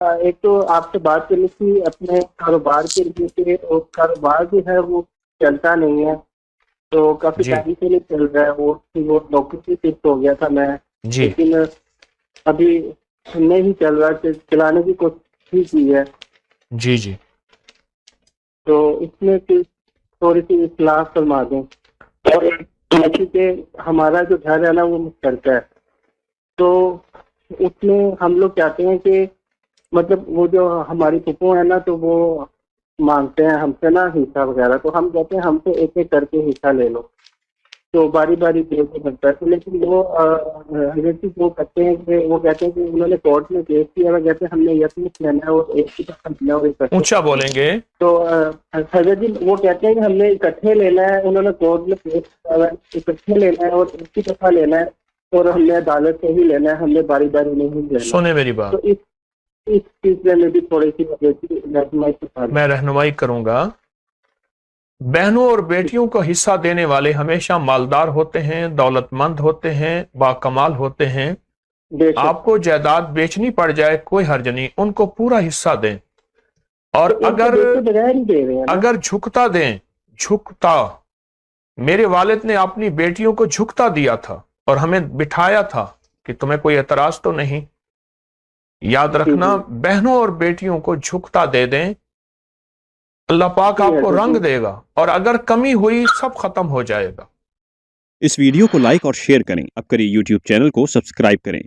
ایک تو آپ سے بات کرنی تھی اپنے کاروبار کے لیے کہ کاروبار جو ہے وہ چلتا نہیں ہے، تو کافی جی ٹائم سے نہیں چل رہا ہے۔ وہ نوکری سے شفٹ ہو گیا تھا میں، جی لیکن ابھی نہیں چل رہا، چلانے کی کوشش کی ہے، جی جی تو اس میں تھوڑی سی اصلاح فرما دیں۔ اور کہ ہمارا جو گھر ہے نا وہ مشترکہ ہے، تو اس میں ہم لوگ چاہتے ہیں کہ مطلب وہ جو ہماری پھپھو ہے نا تو وہ مانگتے ہیں ہم سے نا حصہ وغیرہ، تو ہم کہتے ہیں ہم سے ایک ایک کر کے حصہ لے لو، تو باری باری دینا پڑتا ہے۔ تو لیکن وہ حضرت وہ کہتے ہیں کہ انہوں نے کورٹ میں کیس کیا، وہ کہتے ہیں ہم نے یقین لینا ہے اور ایک ہی طرح لینا ہے اور اکٹھے اونچا بولیں گے۔ تو حضرت جی وہ کہتے ہیں کہ ہم نے اکٹھے لینا ہے، انہوں نے کورٹ میں کیس کیا ہے، اکٹھے لینا ہے اور ایک ہی دفعہ لینا ہے، اور ہم نے عدالت سے ہی لینا ہے، ہم نے باری باری نہیں لینا۔ سنیں میری تو بات، اس سلسلے میں بھی تھوڑی سی رہنمائی کروا دیں۔ میں رہنمائی کروں گا۔ بہنوں اور بیٹیوں کو حصہ دینے والے ہمیشہ مالدار ہوتے ہیں، دولت مند ہوتے ہیں، باکمال ہوتے ہیں۔ بے شک۔ آپ کو جائیداد بیچنی پڑ جائے کوئی حرج نہیں، ان کو پورا حصہ دیں۔ اور تو ان کو دیکھے بغیر ہی دے رہے ہیں نا۔ اگر جھکتا دیں، جھکتا، میرے والد نے اپنی بیٹیوں کو جھکتا دیا تھا اور ہمیں بٹھایا تھا کہ تمہیں کوئی اعتراض تو نہیں۔ یاد جی رکھنا، جی بہنوں اور بیٹیوں کو جھکتا دے دیں، اللہ پاک جی آپ کو حضرت رنگ جی۔ دے گا، اور اگر کمی ہوئی سب ختم ہو جائے گا۔ اس ویڈیو کو لائک اور شیئر کریں۔ اب کریں یوٹیوب چینل کو سبسکرائب کریں۔